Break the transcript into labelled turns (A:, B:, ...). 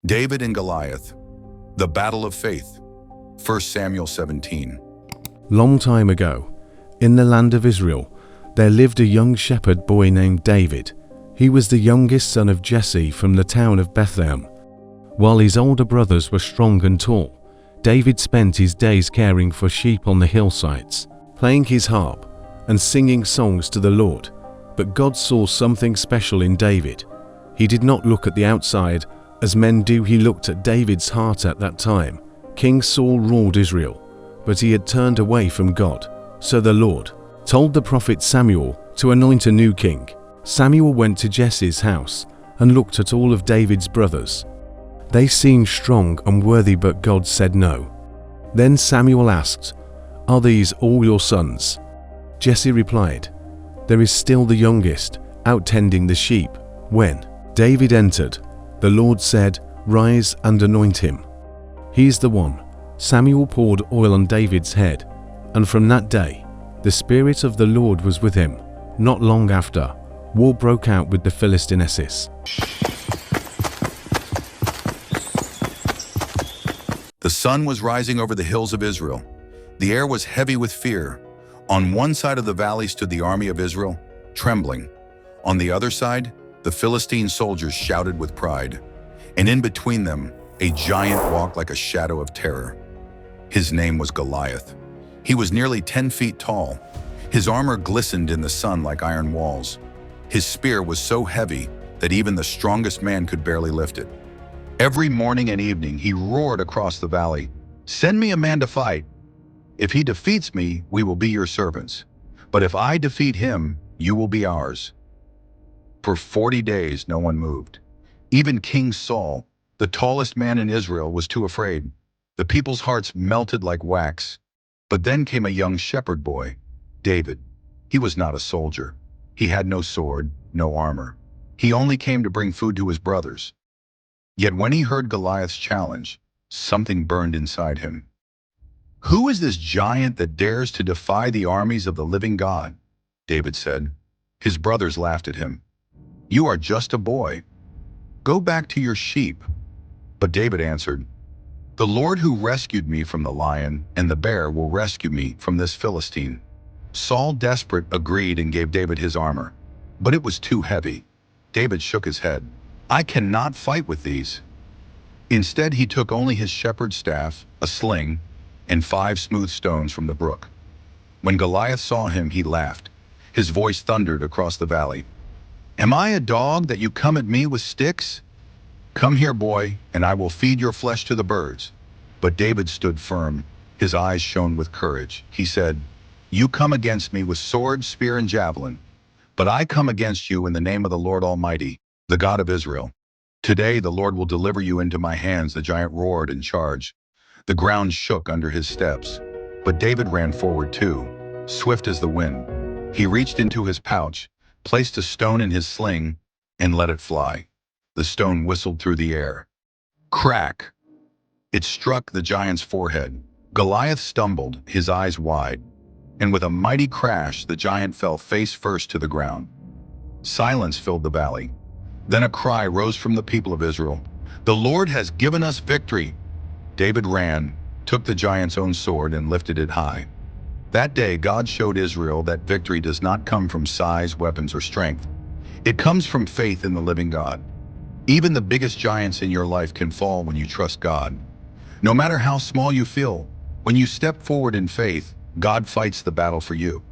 A: David and Goliath, the battle of faith. 1 Samuel 17.
B: Long time ago, in the land of Israel, there lived a young shepherd boy named David. He was the youngest son of Jesse from the town of Bethlehem. While his older brothers were strong and tall, David spent his days caring for sheep on the hillsides, playing his harp and singing songs to the Lord. But God saw something special in David. He did not look at the outside as men do. He looked at David's heart at that time. King Saul ruled Israel, but he had turned away from God. So the Lord told the prophet Samuel to anoint a new king. Samuel went to Jesse's house and looked at all of David's brothers. They seemed strong and worthy, but God said no. Then Samuel asked, "Are these all your sons?" Jesse replied, "There is still the youngest, out tending the sheep." When David entered, the Lord said, "Rise and anoint him. He is the one." Samuel poured oil on David's head, and from that day, the Spirit of the Lord was with him. Not long after, war broke out with the Philistines.
A: The sun was rising over the hills of Israel. The air was heavy with fear. On one side of the valley stood the army of Israel, trembling. On the other side, the Philistine soldiers shouted with pride. And in between them, a giant walked like a shadow of terror. His name was Goliath. He was nearly 10 feet tall. His armor glistened in the sun like iron walls. His spear was so heavy that even the strongest man could barely lift it. Every morning and evening, he roared across the valley, "Send me a man to fight. If he defeats me, we will be your servants. But if I defeat him, you will be ours." For 40 days, no one moved. Even King Saul, the tallest man in Israel, was too afraid. The people's hearts melted like wax. But then came a young shepherd boy, David. He was not a soldier. He had no sword, no armor. He only came to bring food to his brothers. Yet when he heard Goliath's challenge, something burned inside him. "Who is this giant that dares to defy the armies of the living God?" David said. His brothers laughed at him. "You are just a boy. Go back to your sheep." But David answered, "The Lord who rescued me from the lion and the bear will rescue me from this Philistine." Saul, desperate, agreed and gave David his armor. But it was too heavy. David shook his head. "I cannot fight with these." Instead, he took only his shepherd's staff, a sling, and 5 smooth stones from the brook. When Goliath saw him, he laughed. His voice thundered across the valley. "Am I a dog that you come at me with sticks? Come here, boy, and I will feed your flesh to the birds." But David stood firm. His eyes shone with courage. He said, "You come against me with sword, spear, and javelin, but I come against you in the name of the Lord Almighty, the God of Israel. Today the Lord will deliver you into my hands." The giant roared and charged. The ground shook under his steps. But David ran forward too, swift as the wind. He reached into his pouch, placed a stone in his sling, and let it fly. The stone whistled through the air. Crack! It struck the giant's forehead. Goliath stumbled, his eyes wide, and with a mighty crash, the giant fell face first to the ground. Silence filled the valley. Then a cry rose from the people of Israel, "The Lord has given us victory." David ran, took the giant's own sword, and lifted it high. That day, God showed Israel that victory does not come from size, weapons, or strength. It comes from faith in the living God. Even the biggest giants in your life can fall when you trust God. No matter how small you feel, when you step forward in faith, God fights the battle for you.